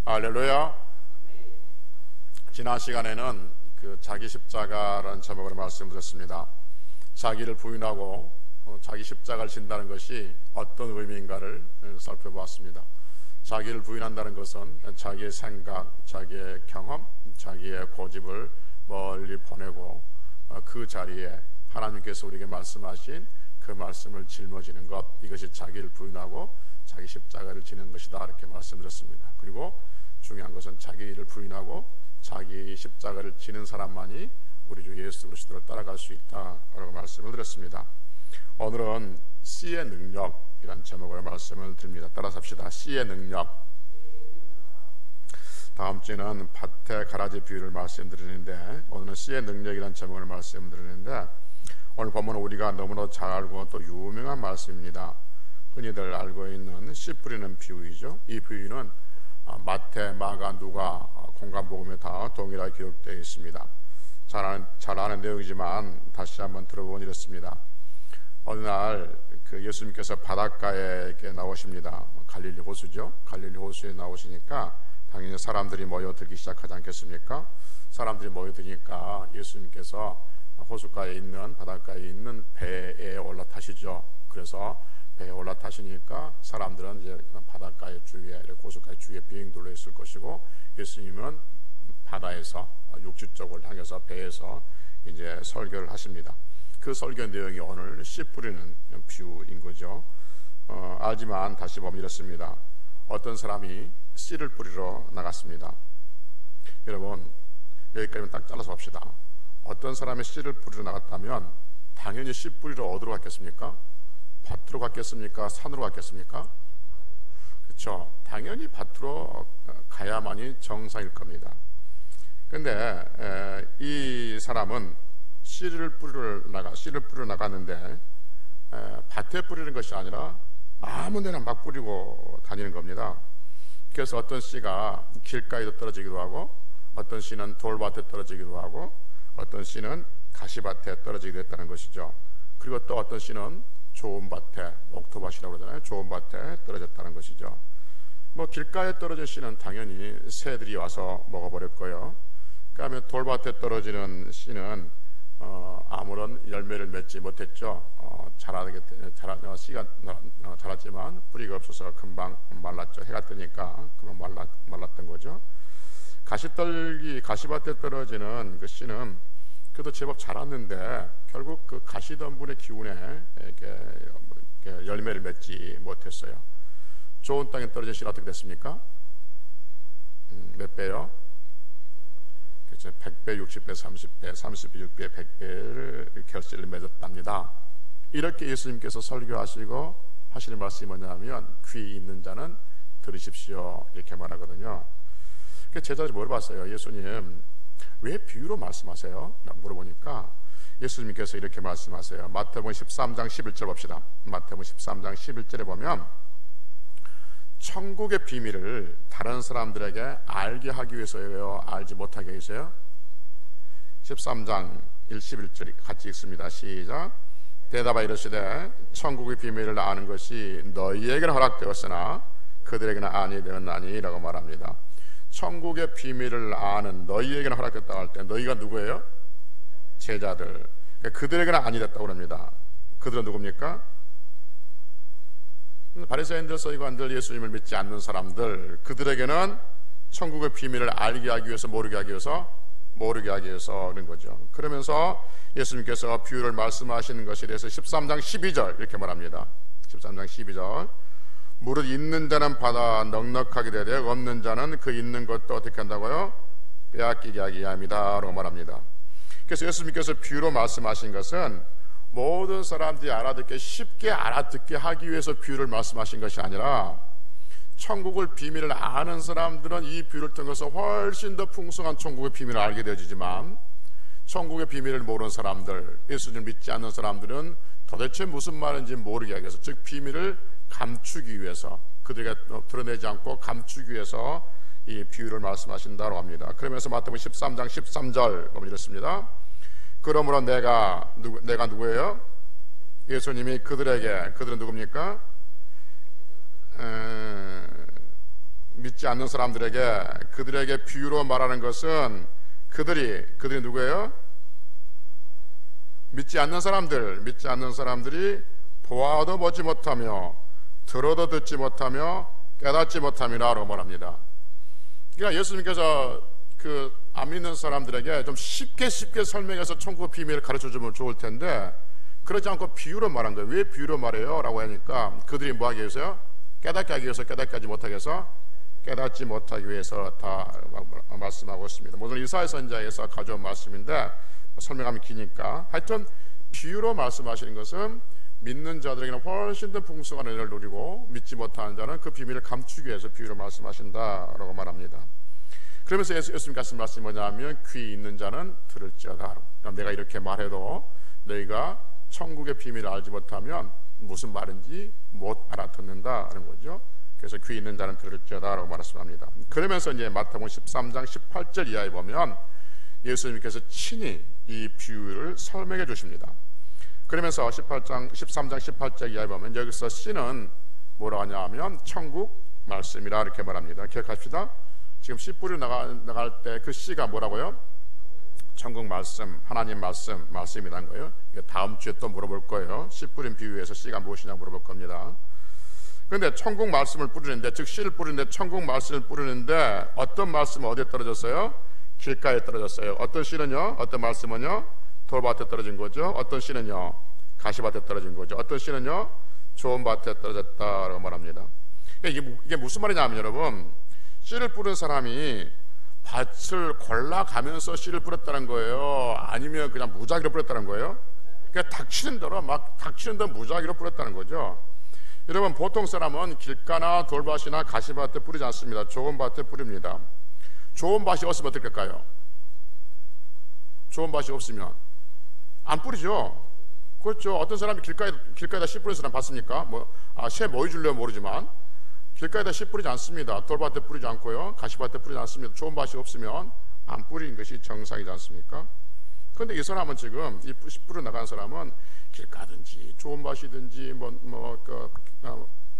할렐루야. 지난 시간에는 그 자기 십자가라는 제목으로 말씀드렸습니다. 자기를 부인하고 자기 십자가를 진다는 것이 어떤 의미인가를 살펴보았습니다. 자기를 부인한다는 것은 자기의 생각, 자기의 경험, 자기의 고집을 멀리 보내고 그 자리에 하나님께서 우리에게 말씀하신 그 말씀을 짊어지는 것, 이것이 자기를 부인하고 자기 십자가를 지는 것이다, 이렇게 말씀드렸습니다. 그리고 중요한 것은 자기를 부인하고 자기 십자가를 지는 사람만이 우리 주 예수 그리스도를 따라갈 수 있다라고 말씀을 드렸습니다. 오늘은 씨의 능력이란 제목으로 말씀을 드립니다. 따라서 합시다. 씨의 능력. 다음 주에는 밭의 가라지 비유를 말씀드리는데, 오늘은 씨의 능력이란 제목으로 말씀드리는데, 오늘 본문은 우리가 너무나 잘 알고 또 유명한 말씀입니다. 흔히들 알고 있는 씨 뿌리는 비유이죠. 이 비유는 마태, 마가, 누가 공간복음에 다 동일하게 기록되어 있습니다. 잘 아는 내용이지만 다시 한번 들어보니 이렇습니다. 어느 날 그 예수님께서 바닷가에 이렇게 나오십니다. 갈릴리 호수죠. 갈릴리 호수에 나오시니까 당연히 사람들이 모여들기 시작하지 않겠습니까? 사람들이 모여드니까 예수님께서 호숫가에 있는, 바닷가에 있는 배에 올라타시죠. 그래서 배에 올라타시니까 사람들은 이제 바닷가의 주위에, 호숫가의 주위에 빙 둘러 있을 것이고, 예수님은 바다에서 육지 쪽을 향해서 배에서 이제 설교를 하십니다. 그 설교 내용이 오늘 씨 뿌리는 비유인 거죠. 알지만 다시 보면 이렇습니다. 어떤 사람이 씨를 뿌리러 나갔습니다. 여러분, 여기까지만 딱 잘라서 봅시다. 어떤 사람이 씨를 뿌리러 나갔다면 당연히 씨 뿌리러 어디로 갔겠습니까? 밭으로 갔겠습니까? 산으로 갔겠습니까? 그렇죠. 당연히 밭으로 가야만이 정상일 겁니다. 근데 이 사람은 씨를 뿌리러 나갔는데 밭에 뿌리는 것이 아니라 아무데나 막 뿌리고 다니는 겁니다. 그래서 어떤 씨가 길가에도 떨어지기도 하고, 어떤 씨는 돌밭에 떨어지기도 하고, 어떤 씨는 가시밭에 떨어지기도 했다는 것이죠. 그리고 또 어떤 씨는 좋은 밭에, 옥토밭이라고 그러잖아요. 좋은 밭에 떨어졌다는 것이죠. 뭐 길가에 떨어진 씨는 당연히 새들이 와서 먹어버렸고요. 그다음에 돌밭에 떨어지는 씨는 아무런 열매를 맺지 못했죠. 씨가 자랐지만 뿌리가 없어서 금방 말랐죠. 해가 뜨니까 금방 말랐던 거죠. 가시밭에 떨어지는 그 씨는 그래도 제법 자랐는데 결국 그 가시덤불의 기운에 이렇게 열매를 맺지 못했어요. 좋은 땅에 떨어진 씨는 어떻게 됐습니까? 몇 배요? 100배, 60배, 30배, 30배, 6배, 100배를 결실을 맺었답니다. 이렇게 예수님께서 설교하시고 하시는 말씀이 뭐냐면, 귀 있는 자는 들으십시오, 이렇게 말하거든요. 제자들이 물어봤어요. 예수님, 왜 비유로 말씀하세요? 물어보니까 예수님께서 이렇게 말씀하세요. 마태복음 13장 11절 봅시다. 마태복음 13장 11절에 보면, 천국의 비밀을 다른 사람들에게 알게 하기 위해서요, 알지 못하게 위해서요? 13장 11절 같이 읽습니다. 시작. 대답하여 이르시되 천국의 비밀을 아는 것이 너희에게는 허락되었으나 그들에게는 아니되었나니 라고 말합니다. 천국의 비밀을 아는 너희에게는 허락됐다고 할 때 너희가 누구예요? 제자들. 그들에게는 아니됐다고 합니다. 그들은 누굽니까? 바리새인들, 서기관들, 예수님을 믿지 않는 사람들, 그들에게는 천국의 비밀을 알게 하기 위해서, 모르게 하기 위해서 그런 거죠. 그러면서 예수님께서 비유를 말씀하시는 것에 대해서 13장 12절 이렇게 말합니다. 13장 12절. 무릇 있는 자는 받아 넉넉하게 되되 없는 자는 그 있는 것도 어떻게 한다고요? 빼앗기게 하게 합니다 라고 말합니다. 그래서 예수님께서 비유로 말씀하신 것은 모든 사람들이 알아듣게, 쉽게 알아듣게 하기 위해서 비유를 말씀하신 것이 아니라, 천국을 비밀을 아는 사람들은 이 비유를 통해서 훨씬 더 풍성한 천국의 비밀을 알게 되어지지만, 천국의 비밀을 모르는 사람들, 예수님을 믿지 않는 사람들은 도대체 무슨 말인지 모르게 하기 위해서, 즉 비밀을 감추기 위해서, 그들에게 드러내지 않고 감추기 위해서 이 비유를 말씀하신다고 합니다. 그러면서 마태복음 13장 13절 보면 이렇습니다. 그러므로 내가 누구예요? 예수님이 그들은 누굽니까? 믿지 않는 사람들에게 그들에게 비유로 말하는 것은 그들이 누구예요? 믿지 않는 사람들이 보아도 보지 못하며 들어도 듣지 못하며 깨닫지 못함이라고 말합니다. 그러니까 예수님께서 그 안 믿는 사람들에게 좀 쉽게 설명해서 천국 비밀을 가르쳐주면 좋을 텐데 그러지 않고 비유로 말한 거예요. 왜 비유로 말해요? 라고 하니까 그들이 뭐 하기 위해서요? 깨닫게 하기 위해서, 깨닫게 하지 못하기 위해서, 깨닫지 못하기 위해서 다 말씀하고 있습니다. 오늘 이사야 선지자에서 가져온 말씀인데 설명하면 기니까 하여튼 비유로 말씀하시는 것은 믿는 자들에게는 훨씬 더 풍성한 은혜를 누리고 믿지 못하는 자는 그 비밀을 감추기 위해서 비유로 말씀하신다라고 말합니다. 그러면서 예수님 하신 말씀이 뭐냐면 귀 있는 자는 들을지어다. 내가 이렇게 말해도 너희가 천국의 비밀을 알지 못하면 무슨 말인지 못 알아듣는다는 거죠. 그래서 귀 있는 자는 들을지어다라고 말씀합니다. 그러면서 이제 마태복음 13장 18절 이하에 보면 예수님께서 친히 이 비유를 설명해 주십니다. 그러면서 13장 18절 이하에 보면 여기서 씨는 뭐라 하냐 하면 천국 말씀이라 이렇게 말합니다. 기억합시다. 지금 씨 뿌리로 나갈 때 그 씨가 뭐라고요? 천국 말씀, 하나님 말씀이라는 거예요. 다음 주에 또 물어볼 거예요. 씨 뿌린 비유에서 씨가 무엇이냐 물어볼 겁니다. 그런데 천국 말씀을 뿌리는데, 즉 씨를 뿌리는데 천국 말씀을 뿌리는데 어떤 말씀은 어디에 떨어졌어요? 길가에 떨어졌어요. 어떤 씨는요? 어떤 말씀은요? 돌밭에 떨어진 거죠. 어떤 씨는요? 가시밭에 떨어진 거죠. 어떤 씨는요? 좋은 밭에 떨어졌다라고 말합니다. 이게 무슨 말이냐면 여러분, 씨를 뿌린 사람이 밭을 골라가면서 씨를 뿌렸다는 거예요? 아니면 그냥 무작위로 뿌렸다는 거예요? 그러니까 닥치는 대로 무작위로 뿌렸다는 거죠. 여러분, 보통 사람은 길가나 돌밭이나 가시밭에 뿌리지 않습니다. 좋은 밭에 뿌립니다. 좋은 밭이 없으면 어떻게 할까요? 좋은 밭이 없으면 안 뿌리죠. 그렇죠. 어떤 사람이 길가에다 씨 뿌리는 사람 봤습니까? 새 모이 주려면 모르지만 길가에다 씨 뿌리지 않습니다. 돌밭에 뿌리지 않고요, 가시밭에 뿌리지 않습니다. 좋은 밭이 없으면 안 뿌리는 것이 정상이지 않습니까? 그런데 이 사람은 지금 이 씨 뿌려 나간 사람은 길가든지 좋은 밭이든지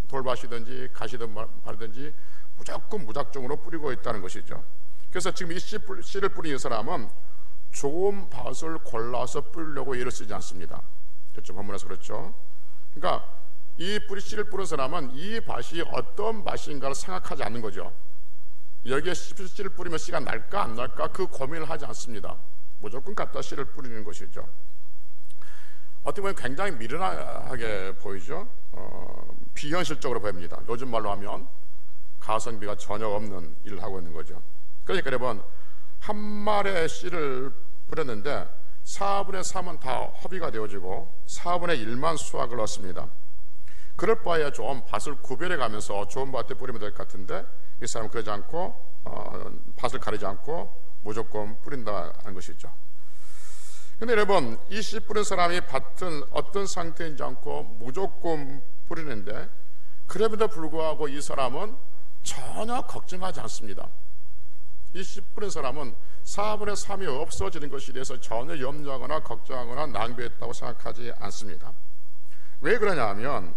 돌밭이든지 가시든지 무조건 무작정으로 뿌리고 있다는 것이죠. 그래서 지금 이 씨를 뿌리는 사람은 좋은 밭을 골라서 뿌리려고 애를 쓰지 않습니다. 그렇죠? 본문에서 그렇죠. 그러니까 이 씨를 뿌린 사람은 이 밭이 어떤 밭인가를 생각하지 않는 거죠. 여기에 씨를 뿌리면 씨가 날까 안 날까 그 고민을 하지 않습니다. 무조건 갖다 씨를 뿌리는 것이죠. 어떻게 보면 굉장히 미련하게 보이죠. 비현실적으로 보입니다. 요즘 말로 하면 가성비가 전혀 없는 일을 하고 있는 거죠. 그러니까 여러분, 한 말의 씨를 뿌렸는데 4분의 3은 다 허비가 되어지고 4분의 1만 수확을 얻습니다. 그럴 바에야 좀 밭을 구별해 가면서 좋은 밭에 뿌리면 될 것 같은데 이 사람은 그러지 않고 밭을 가리지 않고 무조건 뿌린다는 것이죠. 근데 여러분, 이 씨 뿌린 사람이 밭은 어떤 상태인지 않고 무조건 뿌리는데 그럼에도 불구하고 이 사람은 전혀 걱정하지 않습니다. 이 씨 뿌린 사람은 4분의 3이 없어지는 것에 대해서 전혀 염려하거나 걱정하거나 낭비했다고 생각하지 않습니다. 왜 그러냐 하면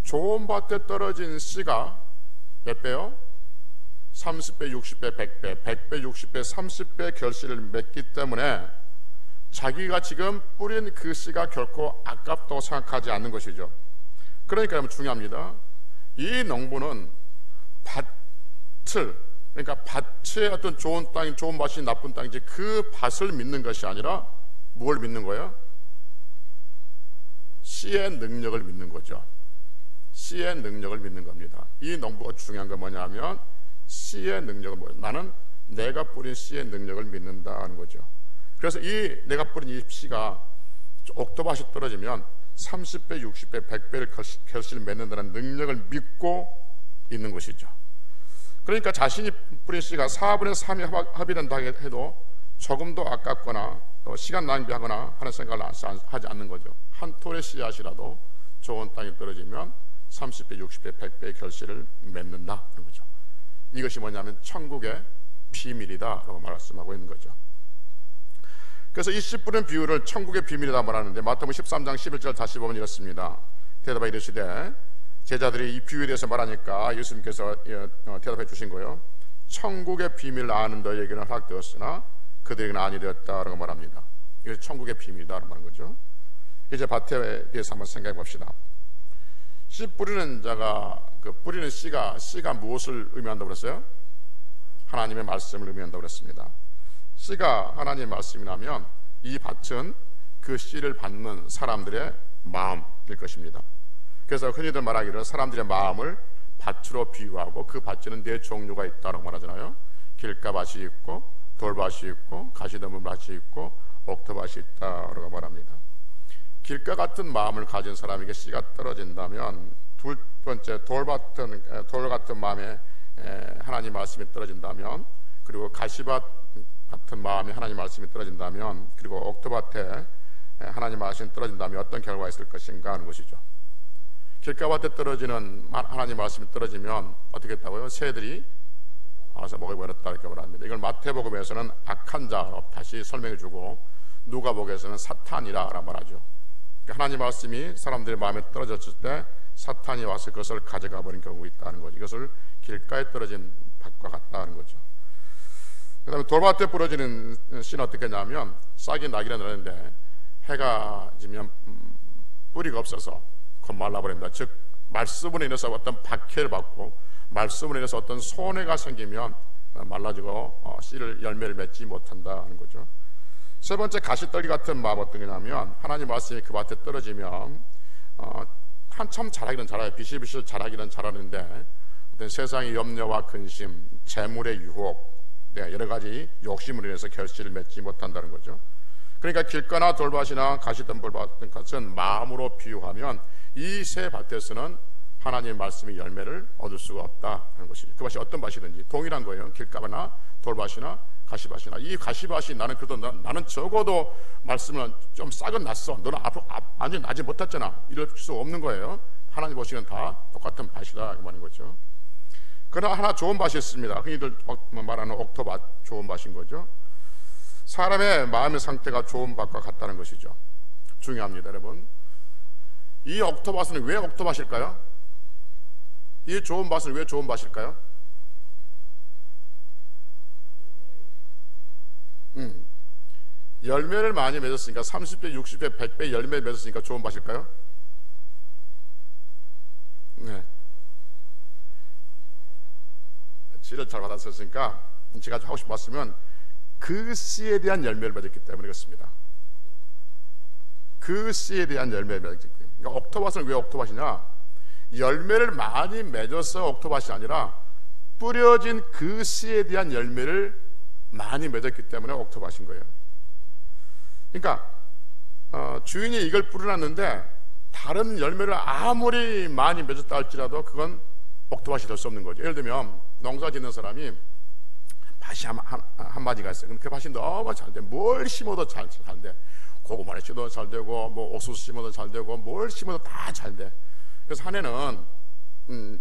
좋은 밭에 떨어진 씨가 몇 배요? 30배, 60배, 100배, 100배, 60배, 30배 결실을 맺기 때문에 자기가 지금 뿌린 그 씨가 결코 아깝다고 생각하지 않는 것이죠. 그러니까 여러분 중요합니다. 이 농부는 그러니까 밭에 어떤 좋은 땅이 좋은 밭이 나쁜 땅인지 그 밭을 믿는 것이 아니라 뭘 믿는 거예요? 씨의 능력을 믿는 거죠. 씨의 능력을 믿는 겁니다. 이 농부가 중요한 건 뭐냐면 씨의 능력은 뭐예요? 나는 내가 뿌린 씨의 능력을 믿는다는 거죠. 그래서 내가 뿌린 이 씨가 옥토밭이 떨어지면 30배, 60배, 100배를 결실을 맺는다는 능력을 믿고 있는 것이죠. 그러니까 자신이 뿌린 씨가 4분의 3이 합의된다 해도 조금도 아깝거나 또 시간 낭비하거나 하는 생각을 하지 않는 거죠. 한 톨의 씨앗이라도 좋은 땅에 떨어지면 30배, 60배, 100배의 결실을 맺는다는 거죠. 이것이 뭐냐면 천국의 비밀이다라고 말씀하고 있는 거죠. 그래서 이 씨 뿌린 비유를 천국의 비밀이다 말하는데 마태복음 13장 11절 다시 보면 이렇습니다. 대답하여 이르시되 제자들이 이 비유에 대해서 말하니까 예수님께서 대답해 주신 거예요. 천국의 비밀을 아는 너희에게는 허락되었으나 그들에게는 아니 되었다라고 말합니다. 이것이 천국의 비밀이다라고 말하는 거죠. 이제 밭에 대해서 한번 생각해 봅시다. 씨 뿌리는 자가, 그 뿌리는 씨가 무엇을 의미한다고 그랬어요? 하나님의 말씀을 의미한다고 그랬습니다. 씨가 하나님의 말씀이라면 이 밭은 그 씨를 받는 사람들의 마음일 것입니다. 그래서 흔히들 말하기를 사람들의 마음을 밭으로 비유하고 그 밭에는 네 종류가 있다고 말하잖아요. 길가밭이 있고 돌밭이 있고 가시덤불 밭이 있고 옥토밭이 있다고 말합니다. 길가 같은 마음을 가진 사람에게 씨가 떨어진다면, 두 번째 돌 같은 마음에 하나님 말씀이 떨어진다면, 그리고 가시밭 같은 마음에 하나님 말씀이 떨어진다면, 그리고 옥토밭에 하나님 말씀이 떨어진다면 어떤 결과가 있을 것인가 하는 것이죠. 길가밭에 떨어지는 하나님 말씀이 떨어지면 어떻게 했다고요? 새들이 알아서 먹어버렸다 이렇게 말합니다. 이걸 마태복음에서는 악한 자로 다시 설명해주고 누가복음에서는 사탄이라 말하죠. 하나님 말씀이 사람들의 마음에 떨어졌을 때 사탄이 와서 그것을 가져가 버린 경우가 있다는 거죠. 이것을 길가에 떨어진 밭과 같다는 거죠. 그 다음에 돌밭에 부러지는 씨는 어떻게 하냐면 싹이 나기는 하는데 해가 지면 뿌리가 없어서 곧 말라버립니다. 즉 말씀으로 인해서 어떤 박해를 받고 말씀으로 인해서 어떤 손해가 생기면 말라지고 씨를 열매를 맺지 못한다는 거죠. 세 번째, 가시떨기 같은 마음 어떤 거냐면 하나님 말씀이 그 밭에 떨어지면 한참 자라기는 자라요. 비실비실 자라기는 자라는데 어떤 세상의 염려와 근심, 재물의 유혹, 여러 가지 욕심으로 인해서 결실을 맺지 못한다는 거죠. 그러니까 길가나 돌밭이나 가시덤불 같은 것은 마음으로 비유하면 이 세 밭에서는 하나님의 말씀의 열매를 얻을 수가 없다는 것이죠. 그 밭이 어떤 밭이든지 동일한 거예요. 길가나 돌밭이나 가시밭이나. 이 가시밭이 나는 그래도 나는 적어도 말씀은 좀 싹은 났어, 너는 앞으로 완전히 나지 못했잖아, 이럴 수 없는 거예요. 하나님 보시기엔 다 똑같은 밭이다 이 말인 거죠. 그러나 하나 좋은 밭이 있습니다. 흔히들 말하는 옥토밭, 좋은 밭인 거죠. 사람의 마음의 상태가 좋은 밭과 같다는 것이죠. 중요합니다, 여러분. 이 옥토밭은 왜 옥토밭일까요? 이 좋은 밭은 왜 좋은 밭일까요? 열매를 많이 맺었으니까 30배, 60배, 100배 열매를 맺었으니까 좋은 밭일까요? 네. 지를 잘 받았으니까 제가 하고 싶은 말씀은 그 씨에 대한 열매를 맺었기 때문에 그렇습니다. 그 씨에 대한 열매를 맺었기 때문에. 그러니까 옥토밭은 왜 옥토밭이냐? 열매를 많이 맺어서 옥토밭이 아니라 뿌려진 그 씨에 대한 열매를 많이 맺었기 때문에 옥토밭인 거예요. 그러니까 주인이 이걸 뿌려놨는데 다른 열매를 아무리 많이 맺었다 할지라도 그건 옥토밭이 될 수 없는 거죠. 예를 들면 농사 짓는 사람이 밭이 한 마디가 있어요. 근데 그 밭이 너무 잘 돼. 뭘 심어도 잘 돼. 고구마를 심어도 잘 되고 뭐 옥수수 심어도 잘 되고 뭘 심어도 다 잘 돼. 그래서 한 해는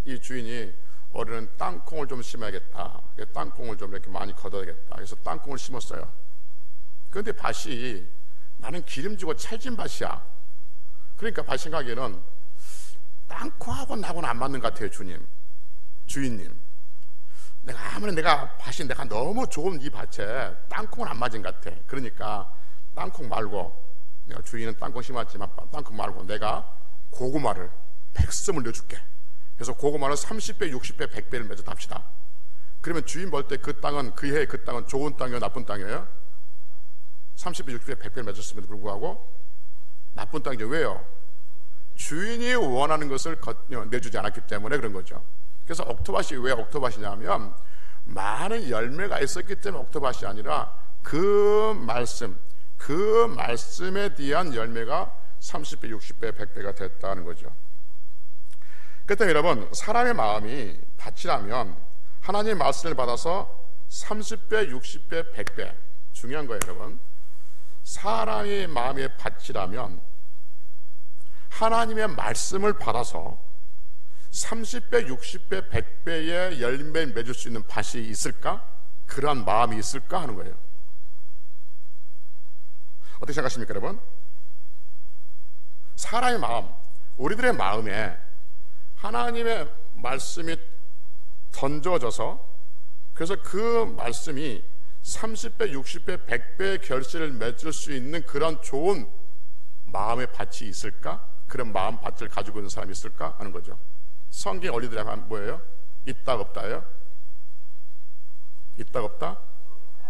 이 주인이 올해는 땅콩을 좀 심어야겠다. 땅콩을 좀 이렇게 많이 걷어야겠다. 그래서 땅콩을 심었어요. 그런데 밭이 나는 기름지고 찰진 밭이야. 그러니까 밭 생각에는 땅콩하고 나하고는 안 맞는 것 같아요. 주인님, 아무리 밭이 내가 너무 좋은 이 밭에 땅콩은 안 맞은 것 같아. 그러니까 땅콩 말고, 내가 주인은 땅콩 심었지만 땅콩 말고 내가 고구마를 100섬을 넣어줄게. 그래서 고구마를 30배, 60배, 100배를 맺어 답시다. 그러면 주인 볼 때 그 땅은, 그 해에 그 땅은 좋은 땅이에요, 나쁜 땅이에요? 30배, 60배, 100배를 맺었음에도 불구하고 나쁜 땅이죠. 왜요? 주인이 원하는 것을 내주지 않았기 때문에 그런 거죠. 그래서 옥토밭이 왜 옥토밭이냐면 많은 열매가 있었기 때문에 옥토밭이 아니라 그 말씀에 대한 열매가 30배, 60배, 100배가 됐다는 거죠. 그때 여러분, 사람의 마음이 밭이라면 하나님의 말씀을 받아서 30배, 60배, 100배, 중요한 거예요 여러분. 사람의 마음의 밭이라면 하나님의 말씀을 받아서 30배, 60배, 100배의 열매를 맺을 수 있는 밭이 있을까? 그러한 마음이 있을까 하는 거예요. 어떻게 생각하십니까 여러분? 사람의 마음, 우리들의 마음에 하나님의 말씀이 던져져서, 그래서 그 말씀이 30배, 60배, 100배의 결실을 맺을 수 있는 그런 좋은 마음의 밭이 있을까? 그런 마음 밭을 가지고 있는 사람이 있을까? 하는 거죠. 성경 원리들이 뭐예요? 있다 없다예요? 있다 없다?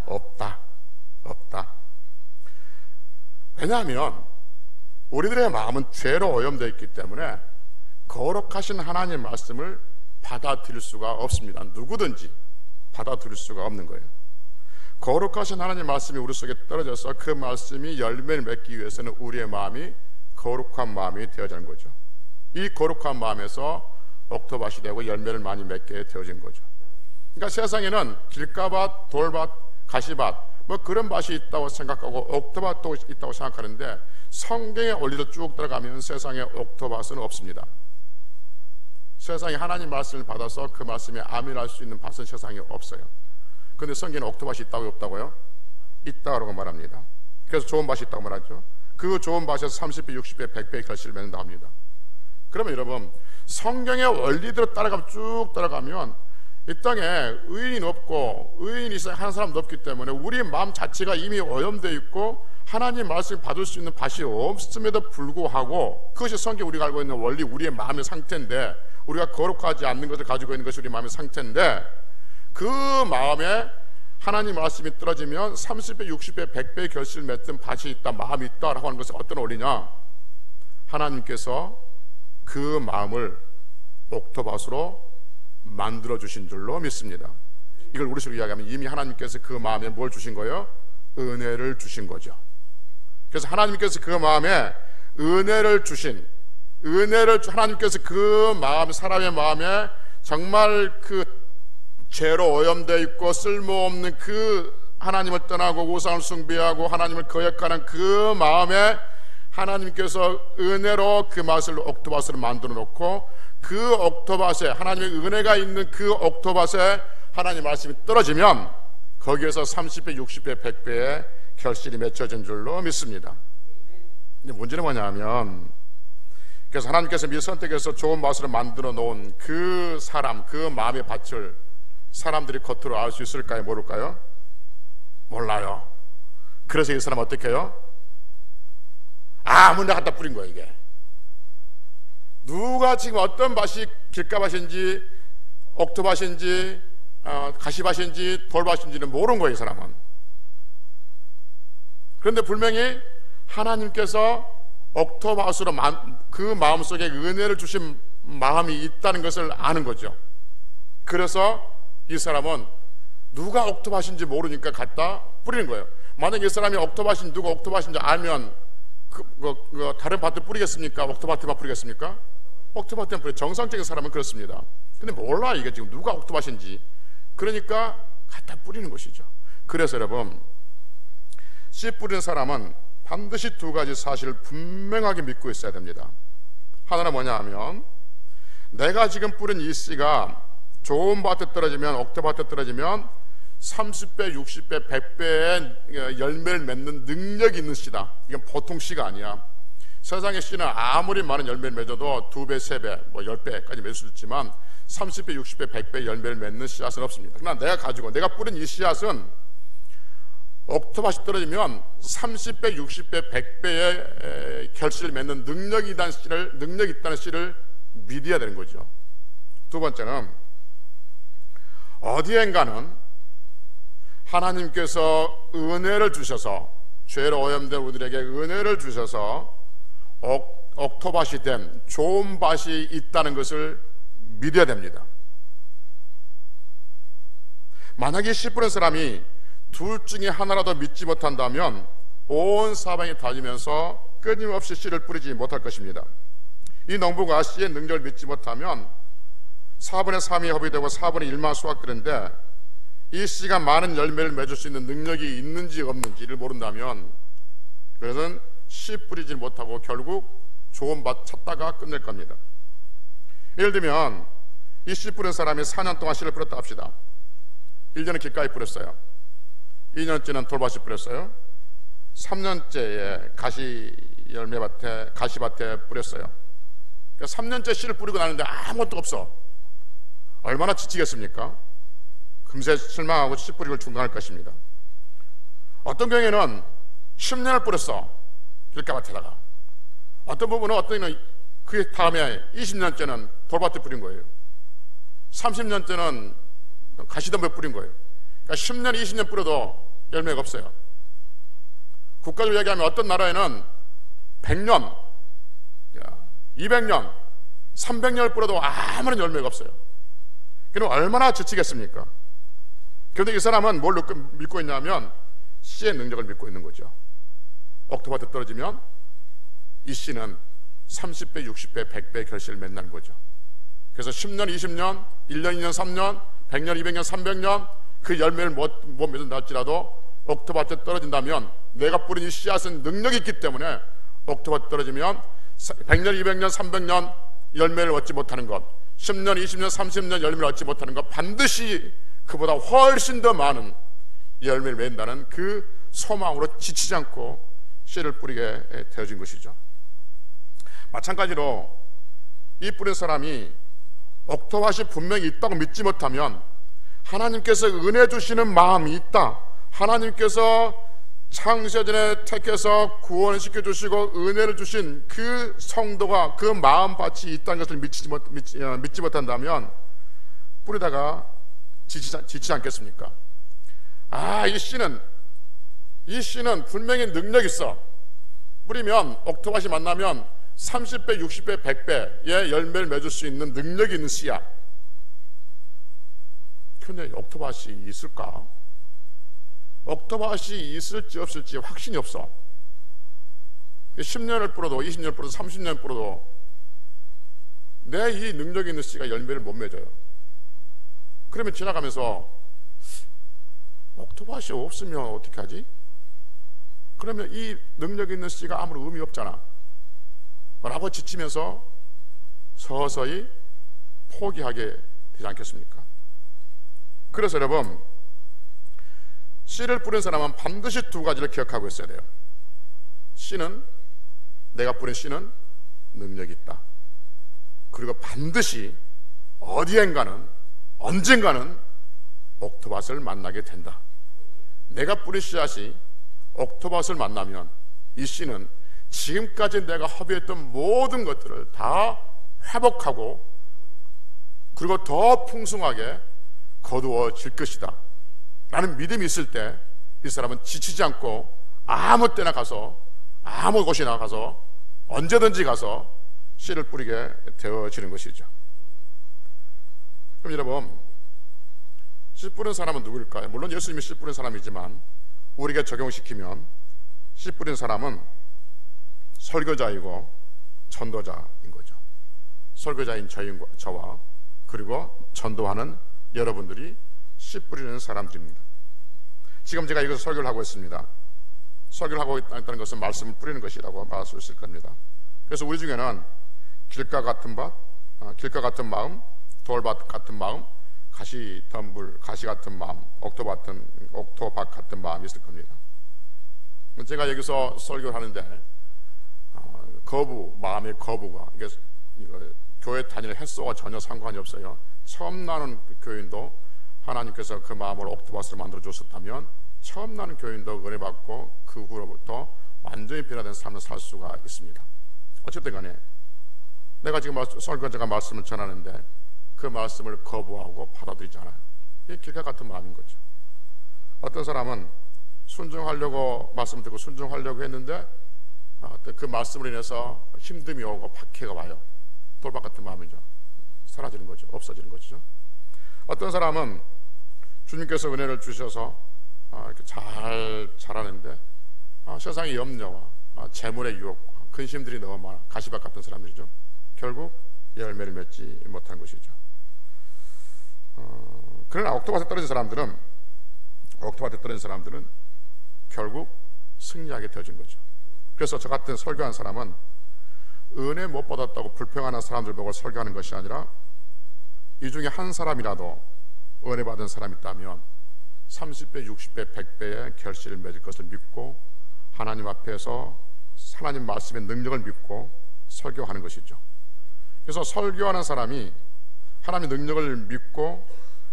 없다. 없다. 왜냐하면 우리들의 마음은 죄로 오염되어 있기 때문에 거룩하신 하나님의 말씀을 받아들일 수가 없습니다. 누구든지 받아들일 수가 없는 거예요. 거룩하신 하나님의 말씀이 우리 속에 떨어져서 그 말씀이 열매를 맺기 위해서는 우리의 마음이 거룩한 마음이 되어야 하는 거죠. 이 거룩한 마음에서 옥토밭이 되고 열매를 많이 맺게 되어진 거죠. 그러니까 세상에는 길가밭, 돌밭, 가시밭 뭐 그런 밭이 있다고 생각하고 옥토밭도 있다고 생각하는데, 성경의 원리로 쭉 들어가면 세상에 옥토밭은 없습니다. 세상에 하나님 말씀을 받아서 그 말씀에 아멘할 수 있는 밭은 세상에 없어요. 그런데 성경에 옥토밭이 있다고 없다고요? 있다고 말합니다. 그래서 좋은 밭이 있다고 말하죠. 그 좋은 밭에서 30배, 60배, 100배의 결실을 맺는다 합니다. 그러면 여러분, 성경의 원리대로 따라가면 쭉 따라가면 이 땅에 의인이 없고 의인이 한 사람도 없기 때문에 우리 마음 자체가 이미 오염되어 있고 하나님 말씀을 받을 수 있는 밭이 없음에도 불구하고, 그것이 성경 우리가 알고 있는 원리, 우리의 마음의 상태인데, 우리가 거룩하지 않는 것을 가지고 있는 것이 우리 마음의 상태인데, 그 마음에 하나님 말씀이 떨어지면 30배, 60배, 100배의 결실을 맺던 밭이 있다, 마음이 있다라고 하는 것은 어떤 원리냐? 하나님께서 그 마음을 옥토밭으로 만들어 주신 줄로 믿습니다. 이걸 우리식으로 이야기하면 이미 하나님께서 그 마음에 뭘 주신 거예요? 은혜를 주신 거죠. 그래서 하나님께서 그 마음에 은혜를 주신, 하나님께서 그 마음, 사람의 마음에 정말 그 죄로 오염되어 있고 쓸모없는 그 하나님을 떠나고 우상을 숭배하고 하나님을 거역하는 그 마음에 하나님께서 은혜로 그 맛을 옥토밭으로 만들어 놓고, 그 옥토밭에 하나님의 은혜가 있는 그 옥토밭에 하나님 말씀이 떨어지면 거기에서 30배, 60배, 100배의 결실이 맺혀진 줄로 믿습니다. 근데 문제는 뭐냐면, 그래서 하나님께서 미리 선택해서 좋은 맛으로 만들어 놓은 그 사람, 그 마음의 밭을 사람들이 겉으로 알 수 있을까요? 모를까요? 몰라요. 그래서 이 사람 어떻게 해요? 아무나 갖다 뿌린 거예요. 이게 누가 지금 어떤 밭이 길가밭인지 옥토밭인지 가시밭인지 돌밭인지는 모르는 거예요, 이 사람은. 그런데 분명히 하나님께서 옥토밭으로 그 마음속에 은혜를 주신 마음이 있다는 것을 아는 거죠. 그래서 이 사람은 누가 옥토밭인지 모르니까 갖다 뿌리는 거예요. 만약에 이 사람이 옥토밭인지 누가 옥토밭인지 알면 다른 밭에 뿌리겠습니까? 옥토밭에만 뿌리겠습니까? 옥토밭에만 뿌리. 정상적인 사람은 그렇습니다. 근데 몰라, 이게 지금 누가 옥토밭인지. 그러니까 갖다 뿌리는 것이죠. 그래서 여러분, 씨 뿌리는 사람은 반드시 두 가지 사실을 분명하게 믿고 있어야 됩니다. 하나는 뭐냐 하면, 내가 지금 뿌린 이 씨가 좋은 밭에 떨어지면, 옥토밭에 떨어지면 30배, 60배, 100배의 열매를 맺는 능력이 있는 씨다. 이건 보통 씨가 아니야. 세상의 씨는 아무리 많은 열매를 맺어도 2배, 3배, 뭐 10배까지 맺을 수 있지만 30배, 60배, 100배 열매를 맺는 씨앗은 없습니다. 그러나 내가 뿌린 이 씨앗은 옥토밭이 떨어지면 30배, 60배, 100배의 결실을 맺는 능력이 있다는 씨를 믿어야 되는 거죠. 두 번째는, 어디엔가는 하나님께서 은혜를 주셔서, 죄로 오염된 우리들에게 은혜를 주셔서 옥토밭이 된 좋은 밭이 있다는 것을 믿어야 됩니다. 만약에 씨 뿌린 사람이 둘 중에 하나라도 믿지 못한다면 온 사방이 다니면서 끊임없이 씨를 뿌리지 못할 것입니다. 이 농부가 씨의 능력을 믿지 못하면 4분의 3이 허비되고 4분의 1만 수확되는데, 이 씨가 많은 열매를 맺을 수 있는 능력이 있는지 없는지를 모른다면 그것은 씨 뿌리지 못하고 결국 좋은 밭 찾다가 끝낼 겁니다. 예를 들면 이 씨 뿌린 사람이 4년 동안 씨를 뿌렸다 합시다. 1년은 길가에 뿌렸어요. 2년째는 돌밭에 뿌렸어요. 3년째에 가시밭에 뿌렸어요. 그러니까 3년째 씨를 뿌리고 나는데 아무것도 없어. 얼마나 지치겠습니까? 금세 실망하고 씨 뿌리고 중단할 것입니다. 어떤 경우에는 10년을 뿌렸어, 길가밭에다가. 어떤 부분은 그 다음에 20년째는 돌밭에 뿌린 거예요. 30년째는 가시덤불에 뿌린 거예요. 그러니까 10년, 20년 뿌려도 열매가 없어요. 국가적으로 얘기하면 어떤 나라에는 100년, 200년, 300년을 뿌려도 아무런 열매가 없어요. 그럼 얼마나 지치겠습니까? 그런데 이 사람은 뭘 믿고 있냐면 씨의 능력을 믿고 있는 거죠. 옥토밭에 떨어지면 이 씨는 30배, 60배, 100배 결실을 맺는 거죠. 그래서 10년, 20년, 1년, 2년, 3년, 100년, 200년, 300년 그 열매를 못 맺는다 할지라도 옥토밭에 떨어진다면 내가 뿌린 이 씨앗은 능력이 있기 때문에 옥토밭에 떨어지면 100년, 200년, 300년 열매를 얻지 못하는 것, 10년, 20년, 30년 열매를 얻지 못하는 것, 반드시 그보다 훨씬 더 많은 열매를 맺는다는 그 소망으로 지치지 않고 씨를 뿌리게 되어진 것이죠. 마찬가지로 이 뿌린 사람이 옥토밭이 분명히 있다고 믿지 못하면 하나님께서 은혜 주시는 마음이 있다, 하나님께서 창세전에 택해서 구원시켜 주시고 은혜를 주신 그 성도가 그 마음밭이 있다는 것을 믿지 못한다면 뿌리다가 지치지 않겠습니까? 이 씨는 분명히 능력 있어. 뿌리면 옥토밭이 만나면 30배, 60배, 100배의 열매를 맺을 수 있는 능력이 있는 씨야. 그런데 옥토밭이 있을까? 옥토밭이 있을지 없을지 확신이 없어. 10년을 뿌려도 20년을 뿌려도 30년을 뿌려도 내 이 능력이 있는 씨가 열매를 못 맺어요. 그러면 지나가면서 옥토밭이 없으면 어떻게 하지? 그러면 이 능력 있는 씨가 아무런 의미 없잖아 라고 지치면서 서서히 포기하게 되지 않겠습니까? 그래서 여러분, 씨를 뿌린 사람은 반드시 두 가지를 기억하고 있어야 돼요. 내가 뿌린 씨는 능력이 있다. 그리고 반드시 어디엔가는, 언젠가는 옥토밭을 만나게 된다. 내가 뿌린 씨앗이 옥토밭을 만나면 이 씨는 지금까지 내가 허비했던 모든 것들을 다 회복하고 그리고 더 풍성하게 거두어질 것이다 라는 믿음이 있을 때 이 사람은 지치지 않고 아무 때나 가서, 아무 곳이나 가서, 언제든지 가서 씨를 뿌리게 되어지는 것이죠. 그럼 여러분, 씨 뿌린 사람은 누구일까요? 물론 예수님이 씨 뿌린 사람이지만 우리에게 적용시키면 씨 뿌린 사람은 설교자이고 전도자인 거죠. 설교자인 저와 그리고 전도하는 여러분들이 씨 뿌리는 사람들입니다. 지금 제가 이것을 설교를 하고 있습니다. 설교를 하고 있다는 것은 말씀을 뿌리는 것이라고 말할 수 있을 겁니다. 그래서 우리 중에는 길가 같은 밭, 길가 같은 마음, 돌밭 같은 마음, 가시덤불, 가시 같은 마음, 옥토밭 같은 마음이 있을 겁니다. 제가 여기서 설교를 하는데 마음의 거부가 이거 교회 다니는 횟수와 전혀 상관이 없어요. 처음 나는 교인도 하나님께서 그 마음을 옥토밭으로 만들어 줬었다면 처음 나는 교인도 은혜 받고 그 후로부터 완전히 변화된 삶을 살 수가 있습니다. 어쨌든 간에 내가 지금 설교자가 말씀을 전하는데 그 말씀을 거부하고 받아들이지 않아요. 이게 길가 같은 마음인 거죠. 어떤 사람은 순종하려고 말씀 듣고 순종하려고 했는데 그 말씀으로 인해서 힘듦이 오고 박해가 와요. 돌박 같은 마음이죠. 사라지는 거죠. 없어지는 거죠. 어떤 사람은 주님께서 은혜를 주셔서 이렇게 잘 자라는데 세상의 염려와 재물의 유혹과 근심들이 너무 많아. 가시밭 같은 사람들이죠. 결국 열매를 맺지 못한 것이죠. 그러나 옥토밭에 떨어진 사람들은 결국 승리하게 되어진 거죠. 그래서 저 같은 설교한 사람은 은혜 못 받았다고 불평하는 사람들 보고 설교하는 것이 아니라 이 중에 한 사람이라도 은혜 받은 사람이 있다면 30배, 60배, 100배의 결실을 맺을 것을 믿고 하나님 앞에서 하나님 말씀의 능력을 믿고 설교하는 것이죠. 그래서 설교하는 사람이 하나님의 능력을 믿고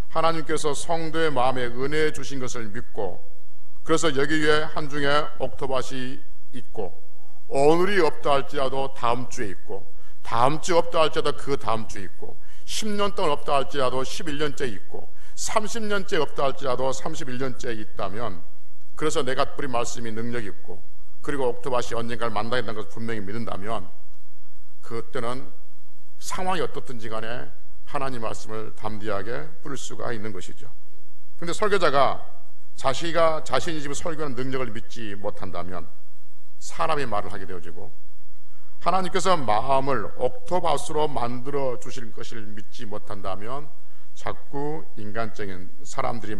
하나님께서 성도의 마음에 은혜 주신 것을 믿고, 그래서 여기에 한중에 옥토밭이 있고, 오늘이 없다 할지라도 다음 주에 있고, 다음 주에 없다 할지라도 그 다음 주에 있고, 10년 동안 없다 할지라도 11년째 있고, 30년째 없다 할지라도 31년째 있다면, 그래서 내가 뿌린 말씀이 능력 있고, 그리고 옥토밭이 언젠가를 만나겠다는 것을 분명히 믿는다면, 그때는 상황이 어떻든지 간에 하나님 말씀을 담대하게 뿌릴 수가 있는 것이죠. 그런데 설교자가 자신이 지금 설교하는 능력을 믿지 못한다면 사람의 말을 하게 되어지고, 하나님께서 마음을 옥토밭으로 만들어 주실 것을 믿지 못한다면 자꾸 인간적인 사람들이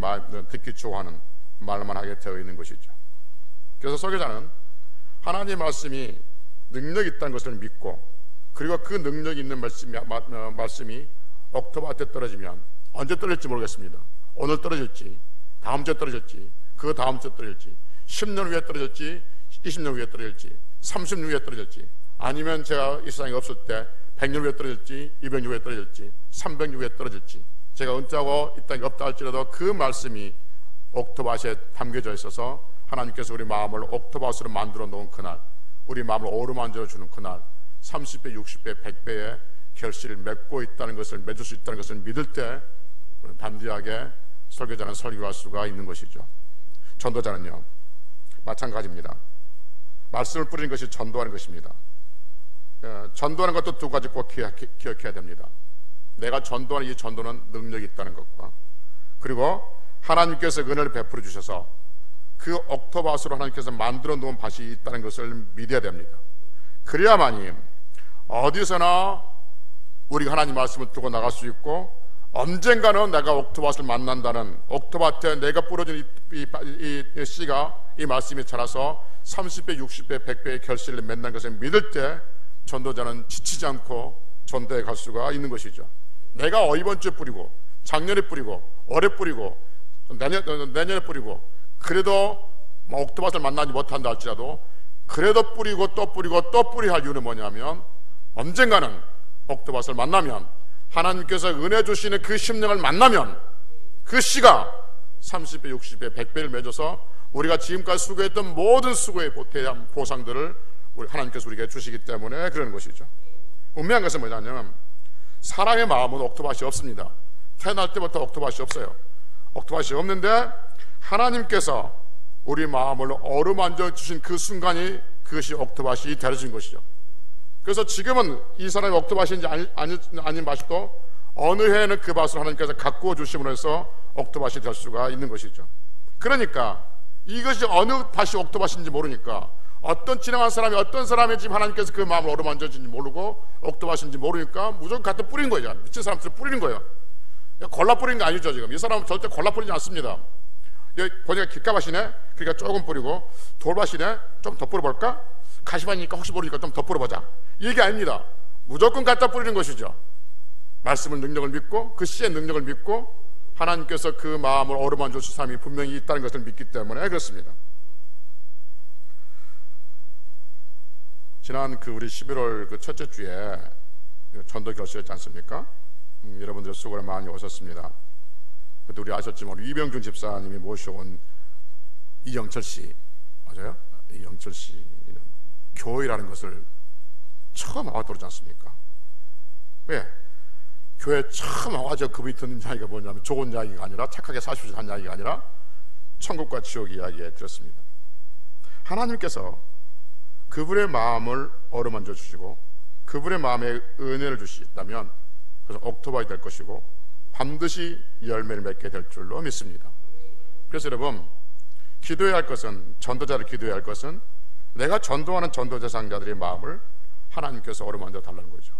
듣기 좋아하는 말만 하게 되어 있는 것이죠. 그래서 설교자는 하나님의 말씀이 능력이 있다는 것을 믿고, 그리고 그 능력이 있는 말씀이 옥토밭에 떨어지면 언제 떨어질지 모르겠습니다. 오늘 떨어질지, 다음 주에 떨어질지, 그 다음 주에 떨어질지, 10년 후에 떨어질지, 20년 후에 떨어질지, 30년 후에 떨어질지, 아니면 제가 이 세상에 없을 때 100년 후에 떨어질지, 200년 후에 떨어질지, 300년 후에 떨어질지, 제가 은퇴하고 이 땅에 없다 할지라도 그 말씀이 옥토밭에 담겨져 있어서 하나님께서 우리 마음을 옥토밭으로 만들어 놓은 그날, 우리 마음을 어루만져 주는 그날, 30배, 60배, 100배의 결실을 맺고 있다는 것을, 맺을 수 있다는 것을 믿을 때 담대하게 설교자는 설교할 수가 있는 것이죠. 전도자는요 마찬가지입니다. 말씀을 뿌리는 것이 전도하는 것입니다. 전도하는 것도 두 가지 꼭 기억해야 됩니다. 내가 전도하는 이 전도는 능력이 있다는 것과, 그리고 하나님께서 은혜를 베풀어 주셔서 그 옥토밭으로 하나님께서 만들어 놓은 밭이 있다는 것을 믿어야 됩니다. 그래야만이 어디서나 우리가 하나님 말씀을 두고 나갈 수 있고, 언젠가는 내가 옥토밭을 만난다는, 옥토밭에 내가 뿌려진 이 씨가, 이 말씀이 자라서 30배, 60배, 100배의 결실을 맺는 것을 믿을 때 전도자는 지치지 않고 전도에 갈 수가 있는 것이죠. 내가 이번 주에 뿌리고, 작년에 뿌리고, 올해 뿌리고, 내년에 뿌리고, 그래도 옥토밭을 만나지 못한다 할지라도 그래도 뿌리고 또 뿌리고 또 뿌리 할 이유는 뭐냐면, 언젠가는 옥토밭을 만나면, 하나님께서 은혜 주시는 그 심령을 만나면 그 씨가 30배, 60배, 100배를 맺어서 우리가 지금까지 수고했던 모든 수고에 대한 보상들을 하나님께서 우리에게 주시기 때문에 그러는 것이죠. 분명한 것은 뭐냐면, 사람의 마음은 옥토밭이 없습니다. 태어날 때부터 옥토밭이 없어요. 옥토밭이 없는데 하나님께서 우리 마음을 어루만져 주신 그 순간이, 그것이 옥토밭이 되어진 것이죠. 그래서 지금은 이 사람이 옥토밭인지 아닌 밭도 어느 해에는 그 밭을 하나님께서 가꾸어 주심으로 해서 옥토밭이 될 수가 있는 것이죠. 그러니까 이것이 어느 밭이 옥토밭인지 모르니까, 어떤 지나간 사람이 어떤 사람이 지금 하나님께서 그 마음을 어루만져 주는지 모르고 옥토밭인지 모르니까 무조건 갖다 뿌리는 거예요. 미친 사람들 뿌리는 거예요. 골라 뿌리는 게 아니죠. 지금 이 사람은 절대 골라 뿌리지 않습니다. 여기 보니까 길가밭이네, 그러니까 조금 뿌리고, 돌밭이네, 좀 더 뿌려볼까, 가시밭이니까 혹시 모르니까 좀 더 뿌려보자, 이게 아닙니다. 무조건 갖다 뿌리는 것이죠. 말씀을, 능력을 믿고, 그 씨의 능력을 믿고, 하나님께서 그 마음을 어루만져 주신 사람이 분명히 있다는 것을 믿기 때문에 그렇습니다. 지난 우리 11월 첫째 주에 전도 결실했지 않습니까? 여러분들 수고를 많이 오셨습니다. 그때 우리 아셨지만 우리 이병준 집사님이 모셔온 이영철 씨, 맞아요? 이영철 씨는 교회라는 것을 처음 알아들었지 않습니까? 왜? 교회 처음 와서 그분이 듣는 이야기가 뭐냐면, 좋은 이야기가 아니라, 착하게 사십시오 한 이야기가 아니라 천국과 지옥 이야기에 들었습니다. 하나님께서 그분의 마음을 어루만져 주시고 그분의 마음에 은혜를 주시다면 그래서 옥토밭이 될 것이고 반드시 열매를 맺게 될 줄로 믿습니다. 그래서 여러분, 기도해야 할 것은, 전도자를 기도해야 할 것은 내가 전도하는 전도 대상자들의 마음을 하나님께서 어루만져 달라는 거죠.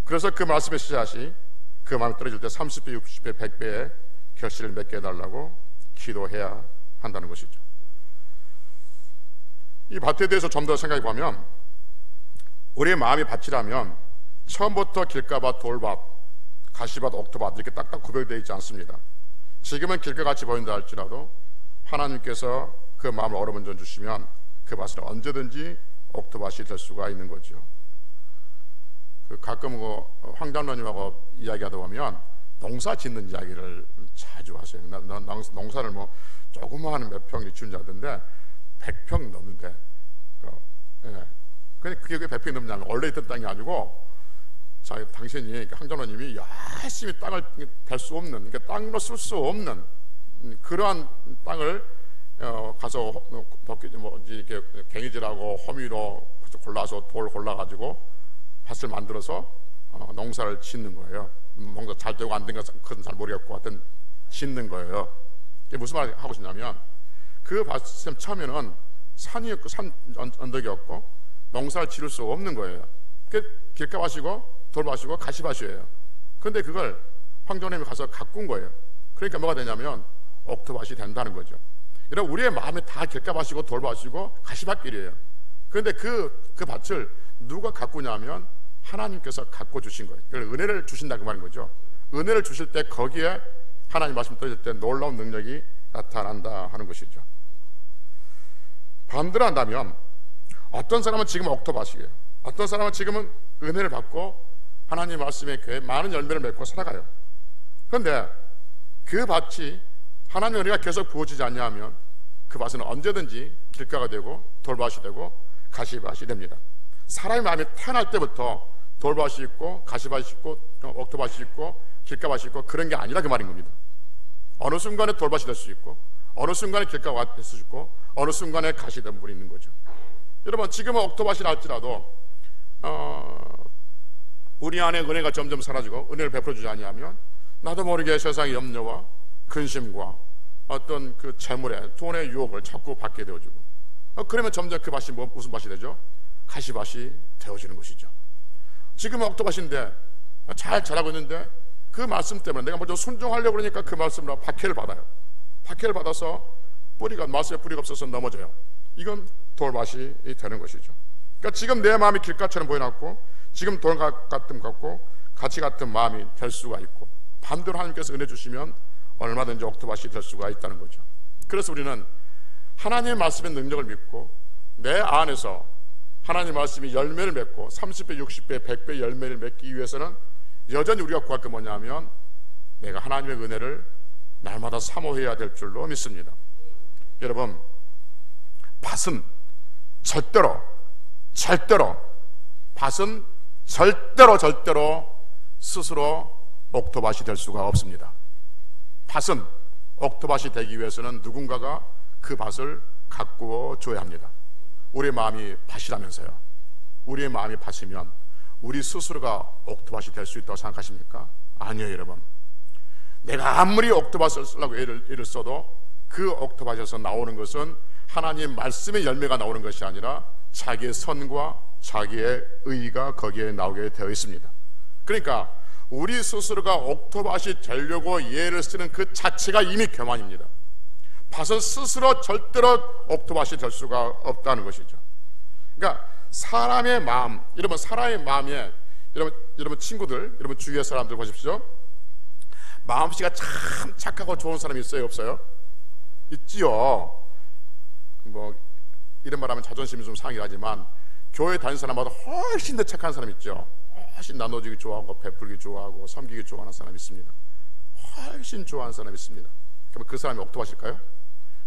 그래서 그 말씀의 씨앗이 그 마음에 떨어질 때 30배, 60배, 100배의 결실을 맺게 해달라고 기도해야 한다는 것이죠. 이 밭에 대해서 좀 더 생각해 보면, 우리의 마음이 밭이라면 처음부터 길가밭, 돌밭, 가시밭, 옥토밭 이렇게 딱딱 구별되어 있지 않습니다. 지금은 길가같이 보인다 할지라도 하나님께서 그 마음을 어루만져 주시면 그 밭은 언제든지 옥토밭이 될 수가 있는 거죠. 가끔 황 장로님하고 이야기하다 보면 농사 짓는 이야기를 자주 하세요. 농사를 뭐 조그마한 몇 평이 지은다던데 100평 넘는데, 예. 근데 그게 왜 100평 넘냐면 원래 있던 땅이 아니고 당신이 황 장로님이 열심히 땅을 댈 수 없는, 그러니까 땅으로 쓸 수 없는 그러한 땅을 가서 이렇게 갱이질하고 호미로 골라서 돌 골라가지고 밭을 만들어서 농사를 짓는 거예요. 농사 잘 되고 안 된 것은 잘 모르겠고 하여튼 짓는 거예요. 이게 무슨 말 하고 싶냐면 그 밭은 처음에는 산이었고 산 언덕이었고 농사를 지을 수 없는 거예요. 그 길가밭이고 돌밭이고 가시밭이에요. 그런데 그걸 황정님이 가서 가꾼 거예요. 그러니까 뭐가 되냐면 옥토밭이 된다는 거죠. 이런 우리의 마음이 다 길가밭이고 돌밭이고 가시밭길이에요. 그런데 그 밭을 누가 가꾸냐면 하나님께서 가꿔 주신 거예요. 은혜를 주신다 그 말인 거죠. 은혜를 주실 때 거기에 하나님 말씀 떨어질 때 놀라운 능력이 나타난다 하는 것이죠. 반대로 한다면 어떤 사람은 지금 옥토밭이에요. 어떤 사람은 지금은 은혜를 받고 하나님 말씀에 교회 많은 열매를 맺고 살아가요. 그런데 그 밭이 하나님의 은혜가 계속 부어지지 않냐 하면 그 밭은 언제든지 길가가 되고 돌밭이 되고 가시밭이 됩니다. 사람의 마음이 태어날 때부터 돌밭이 있고 가시밭이 있고 옥토밭이 있고 길가밭이 있고 그런 게 아니라 그 말인 겁니다. 어느 순간에 돌밭이 될 수 있고 어느 순간에 길가가 될 수 있고 어느 순간에 가시 된 분이 있는 거죠. 여러분 지금은 옥토밭이 날지라도 우리 안에 은혜가 점점 사라지고 은혜를 베풀어주지 아니하면 나도 모르게 세상의 염려와 근심과 어떤 그 재물의 돈의 유혹을 자꾸 받게 되어지고 그러면 점점 그 밭이 무슨 밭이 되죠? 가시밭이 되어지는 것이죠. 지금은 옥토밭인데 잘 자라고 있는데 그 말씀 때문에 내가 먼저 순종하려고 그러니까 그 말씀으로 박해를 받아요. 박해를 받아서 말씀에 뿌리가 없어서 넘어져요. 이건 돌밭이 되는 것이죠. 그러니까 지금 내 마음이 길가처럼 보여놨고 지금 돌 같은 같고 가시 같은 마음이 될 수가 있고 반대로 하나님께서 은혜 주시면 얼마든지 옥토밭이 될 수가 있다는 거죠. 그래서 우리는 하나님의 말씀의 능력을 믿고 내 안에서 하나님의 말씀이 열매를 맺고 30배, 60배, 100배 열매를 맺기 위해서는 여전히 우리가 구할 게 뭐냐면 내가 하나님의 은혜를 날마다 사모해야 될 줄로 믿습니다. 여러분 밭은 절대로 스스로 옥토밭이 될 수가 없습니다. 밭은 옥토밭이 되기 위해서는 누군가가 그 밭을 가꾸어 줘야 합니다. 우리의 마음이 밭이라면서요. 우리의 마음이 밭이면 우리 스스로가 옥토밭이 될 수 있다고 생각하십니까? 아니에요. 여러분 내가 아무리 옥토밭을 쓰려고 애를 써도 그 옥토밭에서 나오는 것은 하나님 말씀의 열매가 나오는 것이 아니라 자기의 선과 자기의 의의가 거기에 나오게 되어 있습니다. 그러니까 우리 스스로가 옥토밭이 되려고 애를 쓰는 그 자체가 이미 교만입니다. 밭은 스스로 절대로 옥토밭이 될 수가 없다는 것이죠. 그러니까 사람의 마음, 여러분 사람의 마음에 여러분 친구들, 여러분 주위의 사람들 보십시오. 마음씨가 참 착하고 좋은 사람이 있어요, 없어요? 있지요. 뭐 이런 말하면 자존심이 좀 상하긴 하지만 교회 다니는 사람보다 훨씬 더 착한 사람 있죠. 훨씬 나눠주기 좋아하고 베풀기 좋아하고 섬기기 좋아하는 사람이 있습니다. 훨씬 좋아하는 사람이 있습니다. 그럼 그 사람이 옥토밭일까요?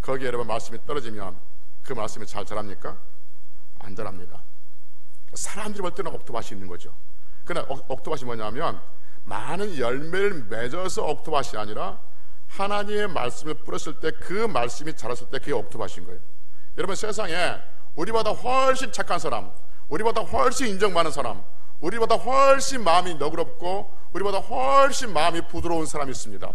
거기에 여러분 말씀이 떨어지면 그 말씀이 잘 자랍니까? 안 자랍니다. 사람들이 볼 때는 옥토밭이 있는 거죠. 그러나 옥토밭이 뭐냐면 많은 열매를 맺어서 옥토밭이 아니라 하나님의 말씀을 뿌렸을 때 그 말씀이 자랐을 때 그게 옥토밭인 거예요. 여러분 세상에 우리보다 훨씬 착한 사람, 우리보다 훨씬 인정받는 사람, 우리보다 훨씬 마음이 너그럽고 우리보다 훨씬 마음이 부드러운 사람이 있습니다.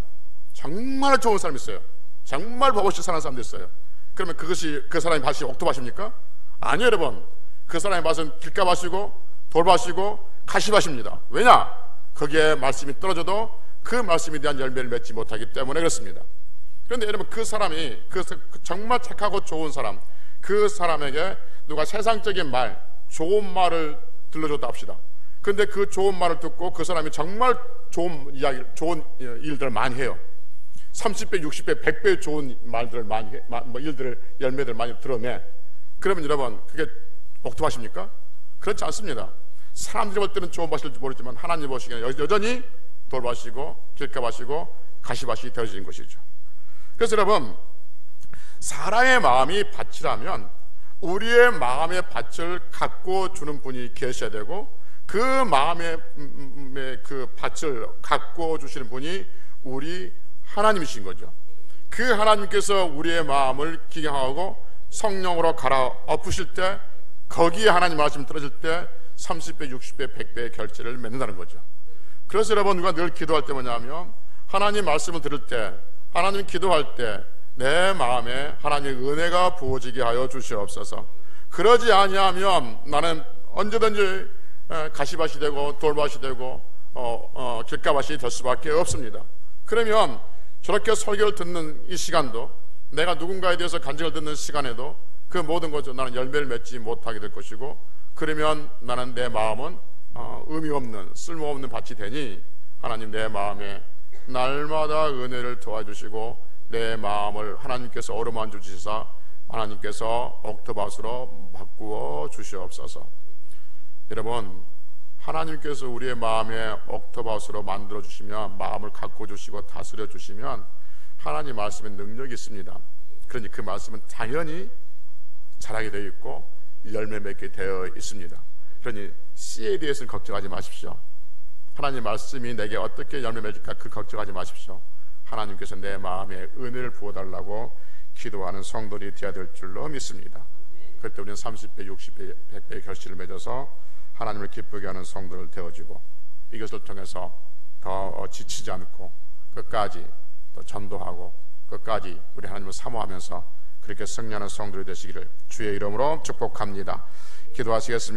정말 좋은 사람이 있어요. 정말 버벅이 사는 사람도 있어요. 그러면 그것이 그 사람의 밭이 옥토밭입니까? 아니요. 여러분 그 사람의 밭은 길가밭이고 돌밭이고 가시밭입니다. 왜냐? 거기에 말씀이 떨어져도 그 말씀에 대한 열매를 맺지 못하기 때문에 그렇습니다. 그런데 여러분 그 사람이 정말 착하고 좋은 사람, 그 사람에게 누가 세상적인 말, 좋은 말을 들려줬다 합시다. 그런데 그 좋은 말을 듣고 그 사람이 정말 좋은 일들을 많이 해요. 30배, 60배, 100배 좋은 말들을 많이 해, 일들을 열매들을 많이 드러내. 그러면 여러분 그게 옥토밭입니까? 그렇지 않습니다. 사람들이 볼 때는 좋은 밭일지 모르지만 하나님 보시기에는 여전히 돌밭이고 길가밭이고 가시밭이 되어진 것이죠. 그래서 여러분, 사람의 마음이 밭이라면 우리의 마음의 밭을 가꿔 주는 분이 계셔야 되고, 그 마음의 그 밭을 가꿔 주시는 분이 우리 하나님이신 거죠. 그 하나님께서 우리의 마음을 기경하고 성령으로 갈아 엎으실 때, 거기에 하나님 말씀이 떨어질 때 30배, 60배, 100배의 결실을 맺는다는 거죠. 그래서 여러분, 우리가 늘 기도할 때 뭐냐면, 하나님 말씀을 들을 때, 하나님 기도할 때 내 마음에 하나님의 은혜가 부어지게 하여 주시옵소서. 그러지 아니하면 나는 언제든지 가시밭이 되고 돌밭이 되고 길가밭이 될 수밖에 없습니다. 그러면 저렇게 설교를 듣는 이 시간도, 내가 누군가에 대해서 간증을 듣는 시간에도 그 모든 것을 나는 열매를 맺지 못하게 될 것이고, 그러면 나는 내 마음은 의미 없는 쓸모없는 밭이 되니, 하나님 내 마음에 날마다 은혜를 도와주시고 내 마음을 하나님께서 어루만져 주시사 하나님께서 옥토밭으로 바꾸어 주시옵소서. 여러분, 하나님께서 우리의 마음에 옥토밭으로 만들어 주시면, 마음을 가꿔 주시고 다스려 주시면 하나님 말씀에 능력이 있습니다. 그러니 그 말씀은 당연히 자라게 되어 있고 열매 맺게 되어 있습니다. 그러니 씨에 대해서는 걱정하지 마십시오. 하나님 말씀이 내게 어떻게 열매 맺을까, 그 걱정하지 마십시오. 하나님께서 내 마음에 은혜를 부어달라고 기도하는 성도들이 되어야 될 줄로 믿습니다. 그때 우리는 30배, 60배, 100배의 결실을 맺어서 하나님을 기쁘게 하는 성도를 되어지고, 이것을 통해서 더 지치지 않고 끝까지 또 전도하고 끝까지 우리 하나님을 사모하면서 그렇게 승리하는 성도들이 되시기를 주의 이름으로 축복합니다. 기도하시겠습니다.